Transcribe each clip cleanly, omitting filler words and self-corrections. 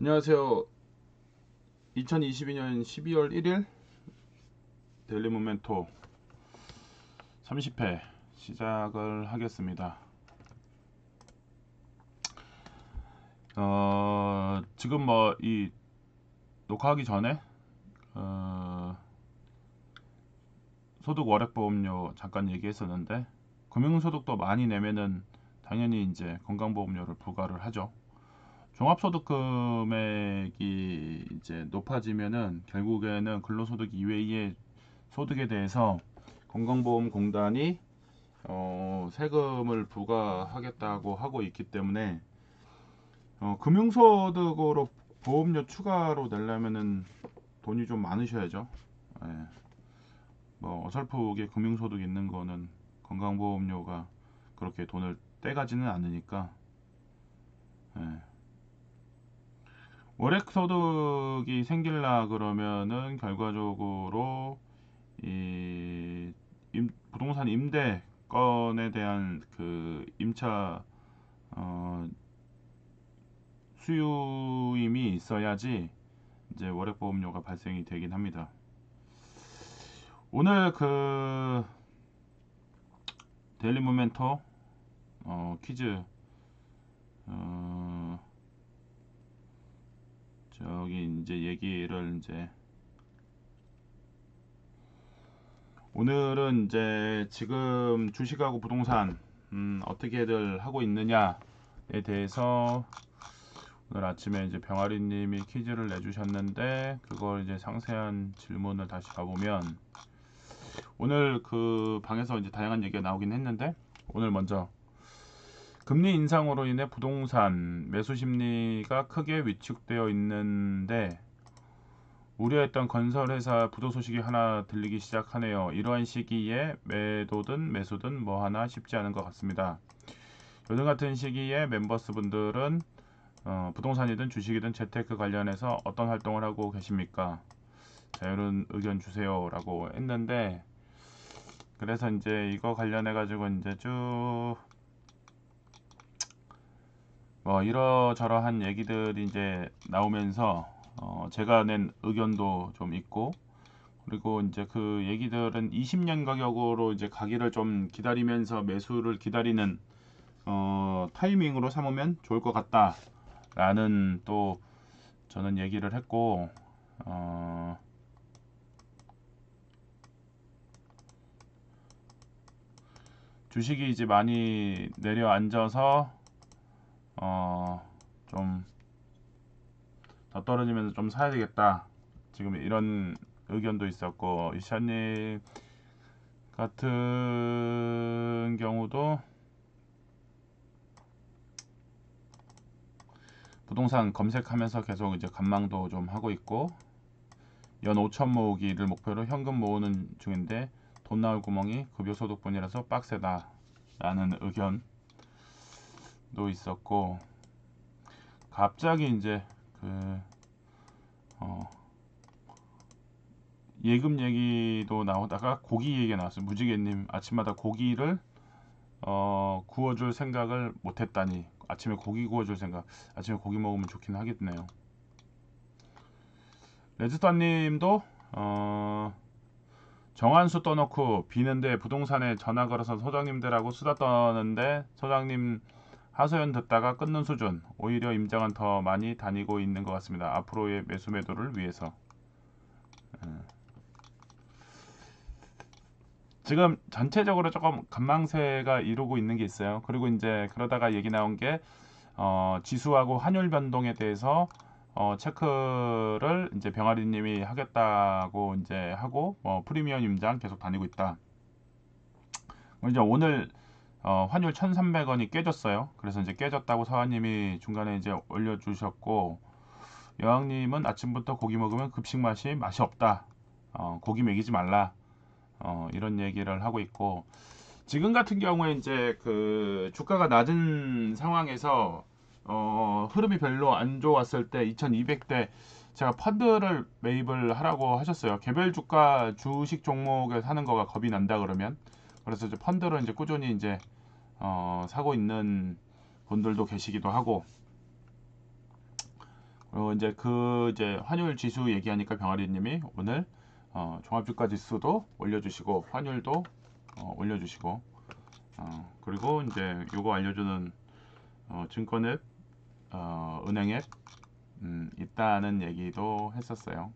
안녕하세요. 2022년 12월 1일 데일리 모멘토 30회 시작을 하겠습니다. 지금 뭐 이 녹화하기 전에 소득 월액보험료 잠깐 얘기했었는데, 금융소득도 많이 내면은 당연히 이제 건강보험료를 부과를 하죠. 종합소득 금액이 이제 높아지면은 결국에는 근로소득 이외의 소득에 대해서 건강보험공단이 세금을 부과하겠다고 하고 있기 때문에, 금융소득으로 보험료 추가로 내려면은 돈이 좀 많으셔야죠. 예. 뭐 어설프게 금융소득 있는 거는 건강보험료가 그렇게 돈을 떼가지는 않으니까. 예. 월액소득이 생길라 그러면은 결과적으로 이 부동산 임대건에 대한 그 임차 수요임이 있어야지 이제 월액보험료가 발생이 되긴 합니다. 오늘 그 데일리 모멘토 퀴즈 저기 이제 얘기를 이제 오늘은 이제 지금 주식하고 부동산 어떻게들 하고 있느냐에 대해서 오늘 아침에 이제 병아리님이 퀴즈를 내주셨는데, 그걸 이제 상세한 질문을 다시 가보면, 오늘 그 방에서 이제 다양한 얘기가 나오긴 했는데, 오늘 먼저 금리 인상으로 인해 부동산 매수 심리가 크게 위축되어 있는데 우려했던 건설회사 부도 소식이 하나 들리기 시작하네요. 이러한 시기에 매도든 매수든 뭐 하나 쉽지 않은 것 같습니다. 요즘 같은 시기에 멤버스 분들은 부동산이든 주식이든 재테크 관련해서 어떤 활동을 하고 계십니까? 자유로운 의견 주세요 라고 했는데, 그래서 이제 이거 관련해 가지고 이제 쭉 뭐 이러저러한 얘기들이 이제 나오면서 제가 낸 의견도 좀 있고, 그리고 이제 그 얘기들은 20년 가격으로 이제 가기를 좀 기다리면서 매수를 기다리는 타이밍으로 삼으면 좋을 것 같다라는 또 저는 얘기를 했고, 주식이 이제 많이 내려앉아서 좀 더 떨어지면서 좀 사야 되겠다, 지금 이런 의견도 있었고, 이샤님 같은 경우도 부동산 검색하면서 계속 이제 관망도 좀 하고 있고, 연 5천 모으기를 목표로 현금 모으는 중인데 돈 나올 구멍이 급여소득분이라서 빡세다 라는 의견도 있었고, 갑자기 이제 그 예금 얘기도 나오다가 고기 얘기가 나왔어요. 무지개님, 아침마다 고기를 구워줄 생각을 못했다니. 아침에 고기 구워줄 생각, 아침에 고기 먹으면 좋긴 하겠네요. 레즈스타님도 정한수 떠놓고 비는데 부동산에 전화 걸어서 소장님들하고 수다 떠는데 소장님 하소연 듣다가 끊는 수준. 오히려 임장은 더 많이 다니고 있는 것 같습니다. 앞으로의 매수 매도를 위해서. 지금 전체적으로 조금 관망세가 이루고 있는 게 있어요. 그리고 이제 그러다가 얘기 나온 게 지수하고 환율 변동에 대해서 체크를 이제 병아리님이 하겠다고 이제 하고, 프리미엄 임장 계속 다니고 있다. 이제 오늘 환율 1,300원이 깨졌어요. 그래서 이제 깨졌다고 사관님이 중간에 이제 올려주셨고, 여왕님은 아침부터 고기 먹으면 급식 맛이 없다. 고기 먹이지 말라. 이런 얘기를 하고 있고, 지금 같은 경우에 이제 그 주가가 낮은 상황에서 흐름이 별로 안 좋았을 때 2200대 제가 펀드를 매입을 하라고 하셨어요. 개별 주가 주식 종목에 사는 거가 겁이 난다 그러면. 그래서 이제 펀드를 이제 꾸준히 이제 사고 있는 분들도 계시기도 하고, 그리고 이제 환율 지수 얘기하니까 병아리님이 오늘 종합주가 지수도 올려주시고 환율도 올려주시고 그리고 이제 요거 알려주는 증권 앱, 은행 앱 있다는 얘기도 했었어요.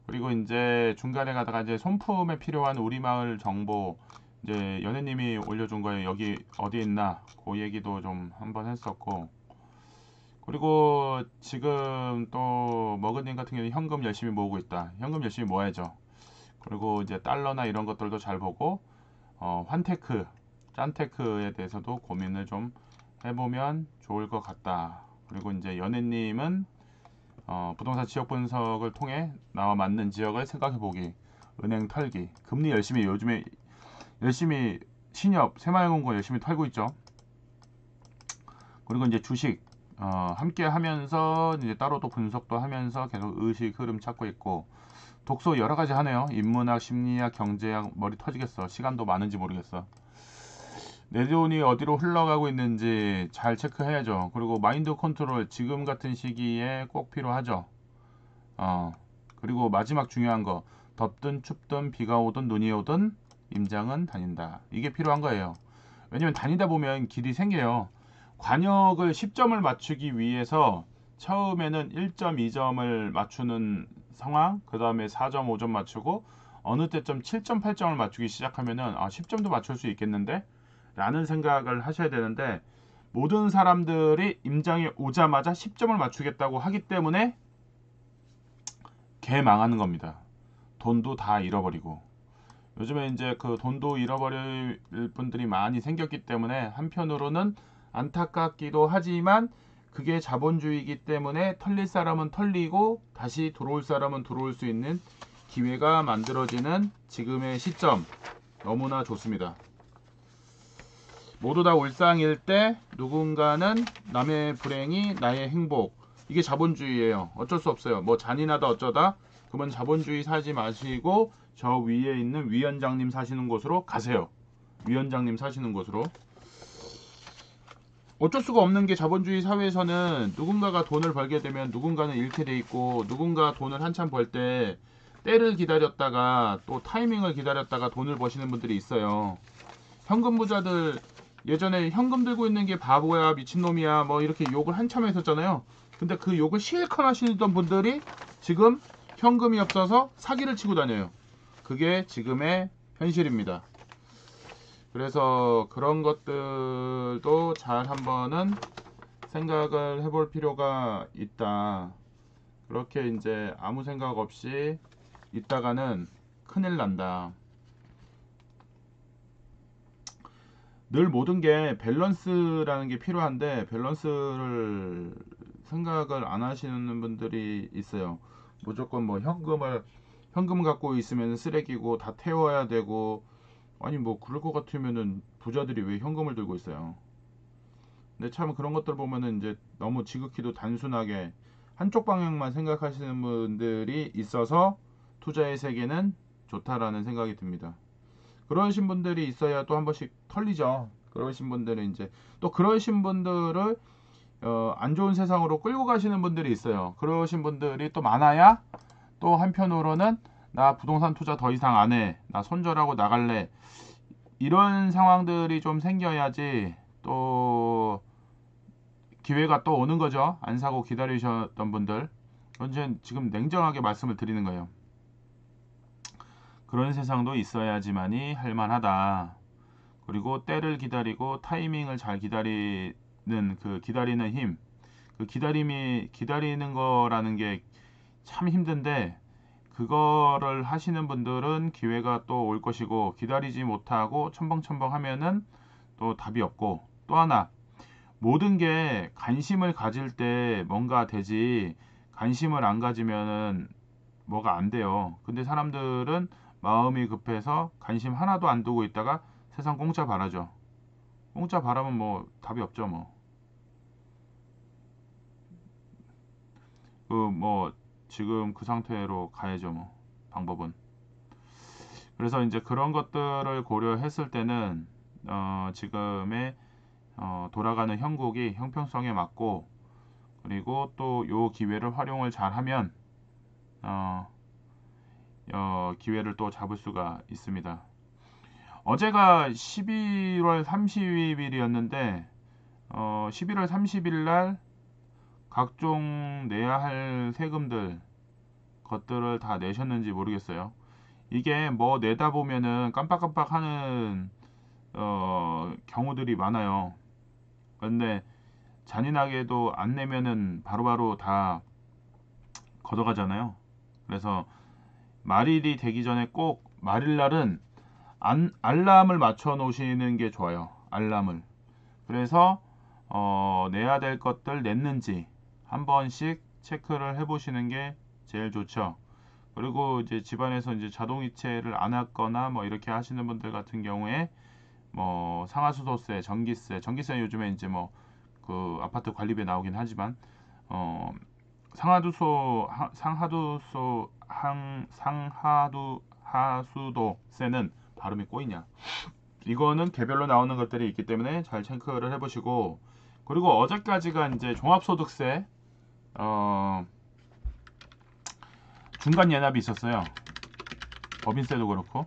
그리고 이제 중간에 가다가 이제 손품에 필요한 우리마을 정보 이제 연예님이 올려준 거에 여기 어디 있나 그 얘기도 좀 한번 했었고, 그리고 지금 또 머그님 같은 경우는 현금 열심히 모으고 있다. 현금 열심히 모아야죠. 그리고 이제 달러나 이런 것들도 잘 보고 환테크, 짠테크에 대해서도 고민을 좀 해보면 좋을 것 같다. 그리고 이제 연예님은 부동산 지역 분석을 통해 나와 맞는 지역을 생각해보기, 은행 털기, 금리 열심히 요즘에 열심히 신협, 새마을금고 열심히 털고 있죠. 그리고 이제 주식 함께 하면서 이제 따로 또 분석도 하면서 계속 의식 흐름 찾고 있고, 독서 여러 가지 하네요. 인문학, 심리학, 경제학, 머리 터지겠어. 시간도 많은지 모르겠어. 내 돈이 어디로 흘러가고 있는지 잘 체크해야죠. 그리고 마인드 컨트롤 지금 같은 시기에 꼭 필요하죠. 그리고 마지막 중요한 거, 덥든 춥든 비가 오든 눈이 오든 임장은 다닌다. 이게 필요한 거예요. 왜냐면 다니다 보면 길이 생겨요. 관역을 10점을 맞추기 위해서 처음에는 1.2점을 맞추는 상황, 그 다음에 4점, 5점 맞추고 어느 때점 7점, 8점을 맞추기 시작하면은 10점도 맞출 수 있겠는데? 라는 생각을 하셔야 되는데, 모든 사람들이 임장에 오자마자 10점을 맞추겠다고 하기 때문에 개 망하는 겁니다. 돈도 다 잃어버리고. 요즘에 이제 그 돈도 잃어버릴 분들이 많이 생겼기 때문에 한편으로는 안타깝기도 하지만 그게 자본주의이기 때문에 털릴 사람은 털리고 다시 들어올 사람은 들어올 수 있는 기회가 만들어지는 지금의 시점, 너무나 좋습니다. 모두 다 울상일 때 누군가는 남의 불행이 나의 행복, 이게 자본주의예요. 어쩔 수 없어요. 뭐 잔인하다 어쩌다, 그러면 자본주의 사지 마시고 저 위에 있는 위원장님 사시는 곳으로 가세요. 위원장님 사시는 곳으로. 어쩔 수가 없는 게 자본주의 사회에서는 누군가가 돈을 벌게 되면 누군가는 잃게 돼 있고, 누군가 돈을 한참 벌 때 때를 기다렸다가 또 타이밍을 기다렸다가 돈을 버시는 분들이 있어요. 현금 부자들 예전에 현금 들고 있는 게 바보야, 미친놈이야, 뭐 이렇게 욕을 한참 했었잖아요. 근데 그 욕을 실컷 하시던 분들이 지금 현금이 없어서 사기를 치고 다녀요. 그게 지금의 현실입니다. 그래서 그런 것들도 잘 한번은 생각을 해볼 필요가 있다. 그렇게 이제 아무 생각 없이 있다가는 큰일 난다. 늘 모든 게 밸런스라는 게 필요한데 밸런스를 생각을 안 하시는 분들이 있어요. 무조건 뭐 현금 갖고 있으면 쓰레기고 다 태워야 되고, 아니 뭐 그럴 것 같으면은 부자들이 왜 현금을 들고 있어요. 근데 참 그런 것들 보면은 이제 너무 지극히도 단순하게 한쪽 방향만 생각하시는 분들이 있어서 투자의 세계는 좋다라는 생각이 듭니다. 그러신 분들이 있어야 또 한 번씩 털리죠. 그러신 분들은 이제 또 그러신 분들을 안 좋은 세상으로 끌고 가시는 분들이 있어요. 그러신 분들이 또 많아야 또 한편으로는 나 부동산 투자 더 이상 안 해, 나 손절하고 나갈래, 이런 상황들이 좀 생겨야지 또 기회가 또 오는 거죠. 안 사고 기다리셨던 분들. 저는 지금 냉정하게 말씀을 드리는 거예요. 그런 세상도 있어야지만이 할만하다. 그리고 때를 기다리고 타이밍을 잘 기다리는 그 기다리는 힘, 그 기다리는 거라는 게 참 힘든데, 그거를 하시는 분들은 기회가 또 올 것이고, 기다리지 못하고 첨벙첨벙 하면은 또 답이 없고, 또 하나, 모든 게 관심을 가질 때 뭔가 되지, 관심을 안 가지면은 뭐가 안 돼요. 근데 사람들은 마음이 급해서 관심 하나도 안 두고 있다가 세상 공짜 바라죠. 공짜 바라면 뭐 답이 없죠. 뭐 지금 그 상태로 가야죠. 뭐 방법은. 그래서 이제 그런 것들을 고려했을 때는 지금의 돌아가는 형국이 형평성에 맞고, 그리고 또 요 기회를 활용을 잘하면 기회를 또 잡을 수가 있습니다. 어제가 11월 30일이었는데 11월 30일 날 각종 내야 할 세금들 것들을 다 내셨는지 모르겠어요. 이게 뭐 내다 보면은 깜빡깜빡 하는 경우들이 많아요. 근데 잔인하게도 안 내면은 바로바로 다 걷어가잖아요. 그래서 말일이 되기 전에 꼭 말일날은 알람을 맞춰 놓으시는 게 좋아요. 알람을. 그래서 내야 될 것들 냈는지 한 번씩 체크를 해 보시는 게 제일 좋죠. 그리고 이제 집안에서 이제 자동이체를 안 했거나 뭐 이렇게 하시는 분들 같은 경우에 뭐 상하수도세, 전기세 요즘에 이제 뭐 그 아파트 관리비에 나오긴 하지만 상하수도세는 발음이 꼬이냐? 이거는 개별로 나오는 것들이 있기 때문에 잘 체크를 해보시고, 그리고 어제까지가 이제 종합소득세 중간 연합이 있었어요. 법인세도 그렇고.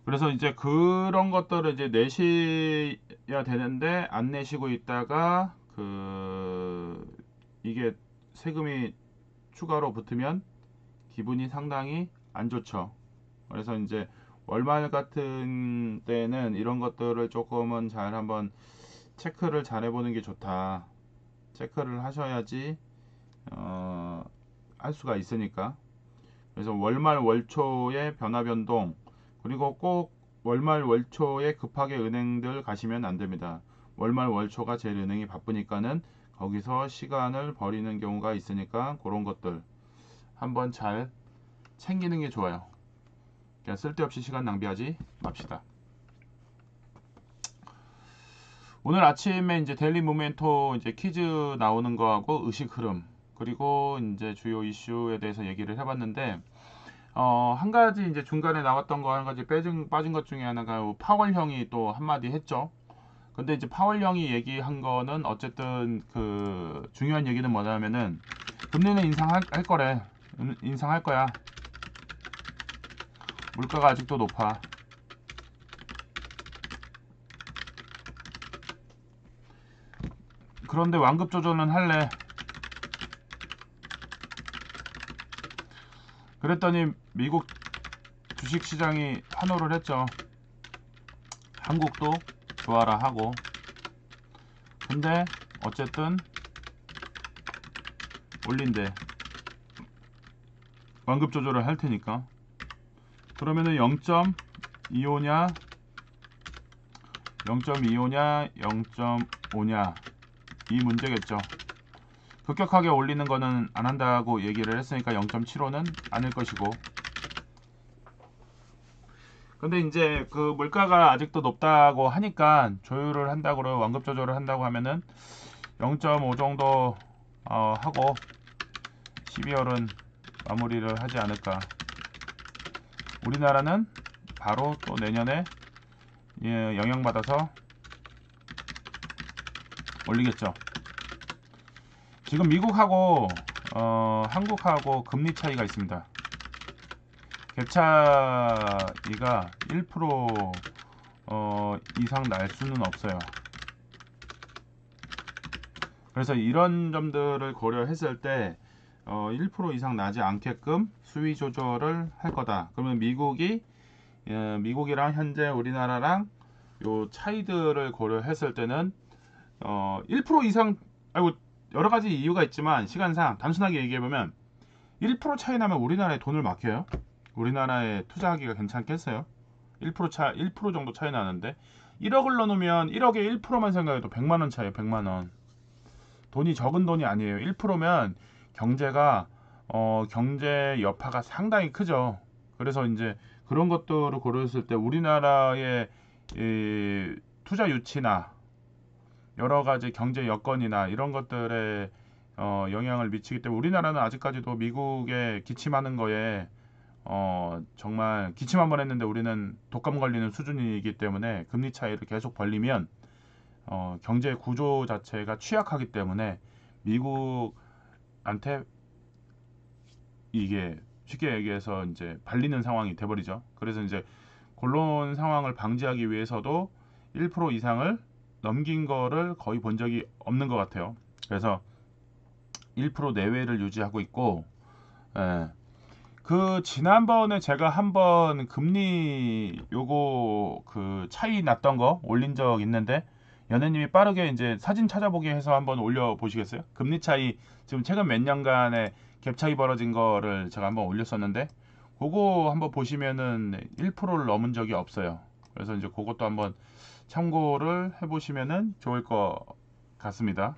그래서 이제 그런 것들을 이제 내셔야 되는데 안 내시고 있다가 이게 세금이 추가로 붙으면 기분이 상당히 안 좋죠. 그래서 이제 월말 같은 때는 이런 것들을 조금은 잘 한번 체크를 잘 해보는 게 좋다. 체크를 하셔야지 할 수가 있으니까. 그래서 월말 월초의 변화 변동, 그리고 꼭 월말 월초에 급하게 은행들 가시면 안 됩니다. 월말 월초가 제일 은행이 바쁘니까는 거기서 시간을 버리는 경우가 있으니까 그런 것들 한번 잘 챙기는 게 좋아요. 그냥 쓸데없이 시간 낭비하지 맙시다. 오늘 아침에 이제 데일리 모멘토 이제 퀴즈 나오는 거하고 의식 흐름, 그리고 이제 주요 이슈에 대해서 얘기를 해봤는데 한 가지 이제 중간에 나왔던 거 한 가지 빠진 것 중에 하나가 파월 형이 또 한마디 했죠. 근데 이제 파월 형이 얘기한 거는 어쨌든 그 중요한 얘기는 뭐냐면은 금리는 인상할 거래. 인상할 거야. 물가가 아직도 높아. 그런데 완급 조절은 할래. 그랬더니 미국 주식시장이 환호를 했죠. 한국도 좋아라 하고. 근데 어쨌든 올린대. 완급 조절을 할 테니까. 그러면은 0.25냐 0.25냐 0.5냐 이 문제겠죠. 급격하게 올리는 거는 안 한다고 얘기를 했으니까 0.75는 아닐 것이고. 근데 이제 그 물가가 아직도 높다고 하니까 조율을 한다고, 완급 조절을 한다고 하면은 0.5 정도 하고 12월은 마무리를 하지 않을까. 우리나라는 바로 또 내년에 영향받아서 올리겠죠. 지금 미국하고 한국하고 금리 차이가 있습니다. 갭 차이가 1% 이상 날 수는 없어요. 그래서 이런 점들을 고려했을 때 1% 이상 나지 않게끔 수위 조절을 할 거다. 그러면 미국이랑 현재 우리나라랑 요 차이들을 고려했을 때는 1% 이상, 아이고 여러 가지 이유가 있지만 시간상 단순하게 얘기해보면 1% 차이 나면 우리나라에 돈을 맡겨요? 우리나라에 투자하기가 괜찮겠어요? 1% 정도 차이 나는데 1억을 넣어놓으면 1억에 1%만 생각해도 100만원 차이에요. 100만원. 돈이 적은 돈이 아니에요. 1%면 경제가 경제 여파가 상당히 크죠. 그래서 이제 그런 것들을 고려했을 때 우리나라의 투자 유치나 여러 가지 경제 여건이나 이런 것들에 영향을 미치기 때문에 우리나라는 아직까지도 미국에 기침하는 거에 정말 기침 한번 했는데 우리는 독감 걸리는 수준이기 때문에 금리 차이를 계속 벌리면 경제 구조 자체가 취약하기 때문에 미국한테 이게 쉽게 얘기해서 이제 발리는 상황이 돼버리죠. 그래서 이제 그런 상황을 방지하기 위해서도 1% 이상을 넘긴 거를 거의 본 적이 없는 것 같아요. 그래서 1% 내외를 유지하고 있고, 예. 그 지난번에 제가 한번 금리 요거 그 차이 났던 거 올린 적 있는데 연애님이 빠르게 이제 사진 찾아보기 해서 한번 올려 보시겠어요? 금리 차이 지금 최근 몇 년간의 갭 차이 벌어진 거를 제가 한번 올렸었는데 그거 한번 보시면은 1%를 넘은 적이 없어요. 그래서 이제 그것도 한번 참고를 해보시면은 좋을 것 같습니다.